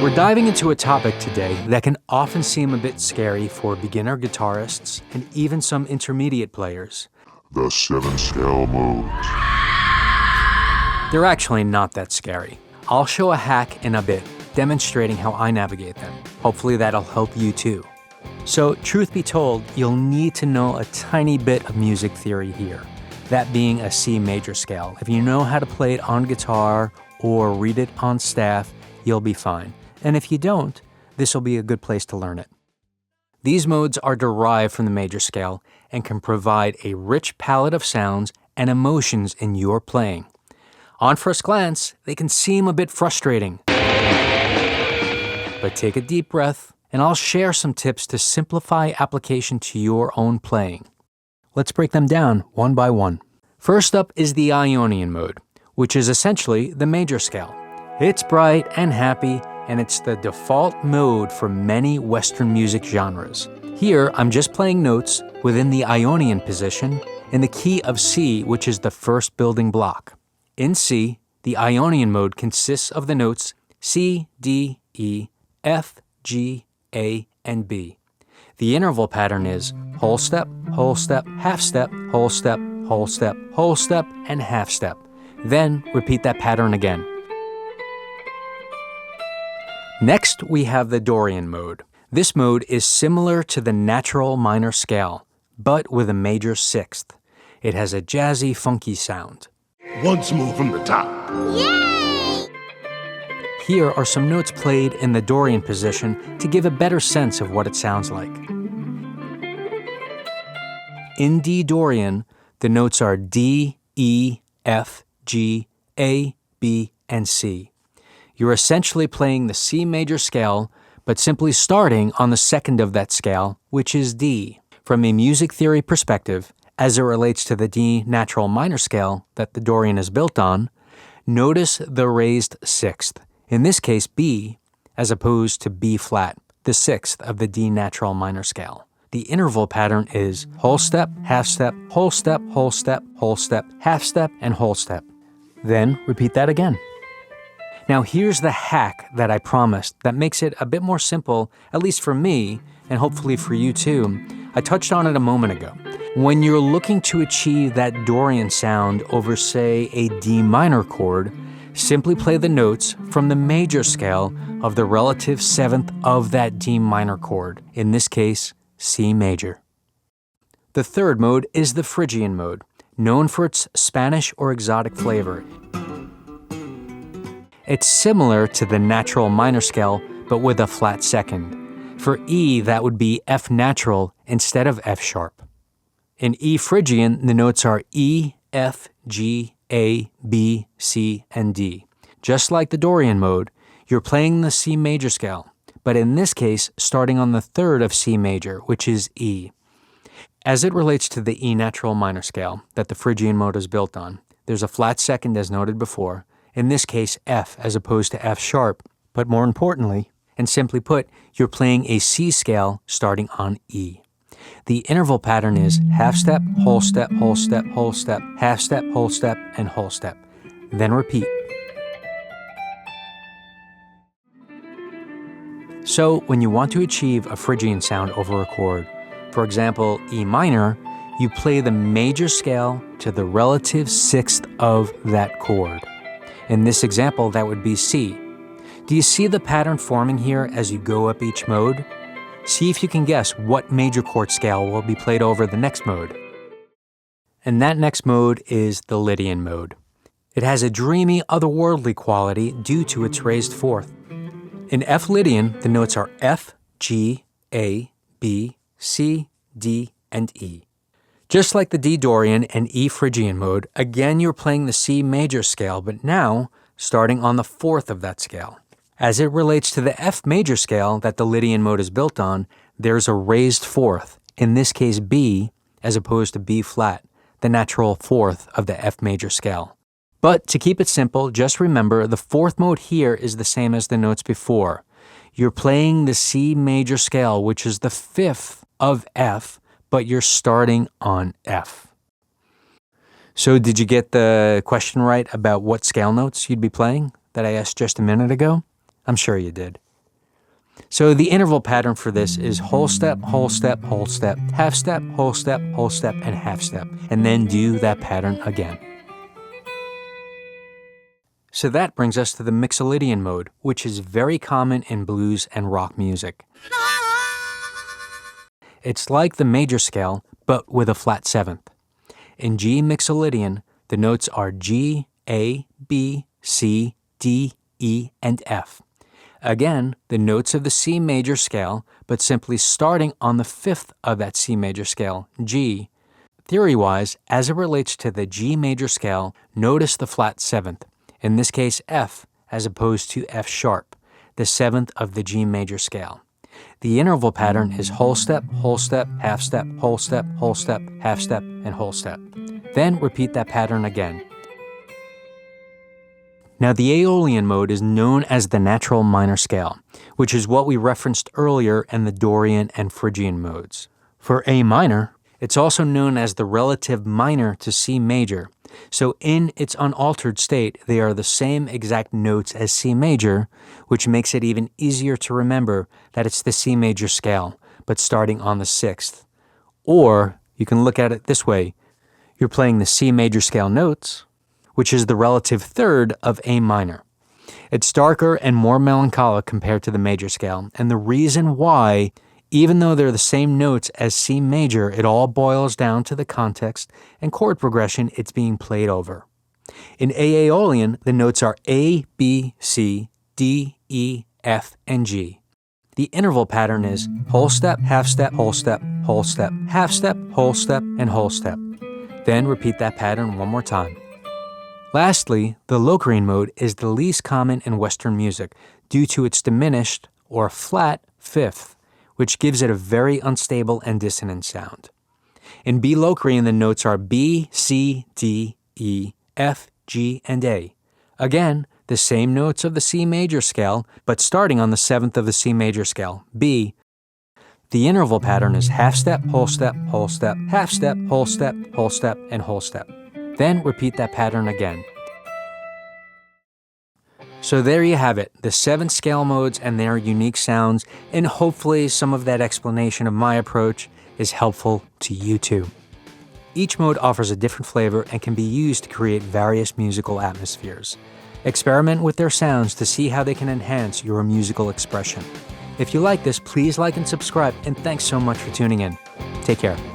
We're diving into a topic today that can often seem a bit scary for beginner guitarists and even some intermediate players. The 7-scale modes. They're actually not that scary. I'll show a hack in a bit, demonstrating how I navigate them. Hopefully that'll help you too. So, truth be told, you'll need to know a tiny bit of music theory here, that being a C major scale. If you know how to play it on guitar or read it on staff, you'll be fine. And if you don't, this will be a good place to learn it. These modes are derived from the major scale and can provide a rich palette of sounds and emotions in your playing. On first glance, they can seem a bit frustrating. But take a deep breath, and I'll share some tips to simplify application to your own playing. Let's break them down one by one. First up is the Ionian Mode, which is essentially the major scale. It's bright and happy, and it's the default mode for many Western music genres. Here, I'm just playing notes within the Ionian position in the key of C, which is the first building block. In C, the Ionian mode consists of the notes C, D, E, F, G, A, and B. The interval pattern is whole step, half step, whole step, whole step, whole step, and half step. Then repeat that pattern again. Next, we have the Dorian Mode. This mode is similar to the natural minor scale, but with a major sixth. It has a jazzy, funky sound. Once more from the top. Yay! Here are some notes played in the Dorian position to give a better sense of what it sounds like. In D Dorian, the notes are D, E, F, G, A, B, and C. You're essentially playing the C major scale, but simply starting on the second of that scale, which is D. From a music theory perspective, as it relates to the D natural minor scale that the Dorian is built on, notice the raised sixth, in this case B, as opposed to B flat, the sixth of the D natural minor scale. The interval pattern is whole step, half step, whole step, whole step, whole step, half step, and whole step. Then repeat that again. Now here's the hack that I promised that makes it a bit more simple, at least for me, and hopefully for you too. I touched on it a moment ago. When you're looking to achieve that Dorian sound over, say, a D minor chord, simply play the notes from the major scale of the relative seventh of that D minor chord, in this case, C major. The third mode is the Phrygian Mode, known for its Spanish or exotic flavor. It's similar to the natural minor scale, but with a flat second. For E, that would be F natural instead of F sharp. In E Phrygian, the notes are E, F, G, A, B, C, and D. Just like the Dorian mode, you're playing the C major scale, but in this case, starting on the third of C major, which is E. As it relates to the E natural minor scale that the Phrygian mode is built on, there's a flat second as noted before, in this case F as opposed to F sharp, but more importantly, and simply put, you're playing a C scale starting on E. The interval pattern is half step, whole step, whole step, whole step, half step, whole step, and whole step. Then repeat. So when you want to achieve a Phrygian sound over a chord, for example, E minor, you play the major scale to the relative sixth of that chord. In this example, that would be C. Do you see the pattern forming here as you go up each mode? See if you can guess what major chord scale will be played over the next mode. And that next mode is the Lydian Mode. It has a dreamy, otherworldly quality due to its raised fourth. In F Lydian, the notes are F, G, A, B, C, D, and E. Just like the D Dorian and E Phrygian mode, again you're playing the C major scale, but now starting on the fourth of that scale. As it relates to the F major scale that the Lydian mode is built on, there's a raised fourth, in this case B, as opposed to B flat, the natural fourth of the F major scale. But to keep it simple, just remember the fourth mode here is the same as the notes before. You're playing the C major scale, which is the fifth of F, but you're starting on F. So did you get the question right about what scale notes you'd be playing that I asked just a minute ago? I'm sure you did. So the interval pattern for this is whole step, whole step, whole step, half step, whole step, and half step, and then do that pattern again. So that brings us to the Mixolydian mode, which is very common in blues and rock music. It's like the major scale, but with a flat seventh. In G Mixolydian, the notes are G, A, B, C, D, E, and F. Again, the notes of the C major scale, but simply starting on the fifth of that C major scale, G. Theory-wise, as it relates to the G major scale, notice the flat seventh, in this case F, as opposed to F sharp, the seventh of the G major scale. The interval pattern is whole step, half step, whole step, half step, and whole step. Then repeat that pattern again. Now the Aeolian mode is known as the natural minor scale, which is what we referenced earlier in the Dorian and Phrygian modes. For A minor, it's also known as the relative minor to C major, so in its unaltered state, they are the same exact notes as C major, which makes it even easier to remember that it's the C major scale, but starting on the sixth. Or you can look at it this way. You're playing the C major scale notes, which is the relative third of A minor. It's darker and more melancholic compared to the major scale, and the reason why, even though they're the same notes as C major, it all boils down to the context and chord progression it's being played over. In A Aeolian, the notes are A, B, C, D, E, F, and G. The interval pattern is whole step, half step, half step, whole step, and whole step. Then repeat that pattern one more time. Lastly, the Locrian mode is the least common in Western music due to its diminished or flat fifth, which gives it a very unstable and dissonant sound. In B Locrian, the notes are B, C, D, E, F, G, and A. Again, the same notes of the C major scale, but starting on the seventh of the C major scale, B. The interval pattern is half step, half step, whole step, and whole step. Then repeat that pattern again. So there you have it, the 7 scale modes and their unique sounds, and hopefully some of that explanation of my approach is helpful to you too. Each mode offers a different flavor and can be used to create various musical atmospheres. Experiment with their sounds to see how they can enhance your musical expression. If you like this, please like and subscribe, and thanks so much for tuning in. Take care.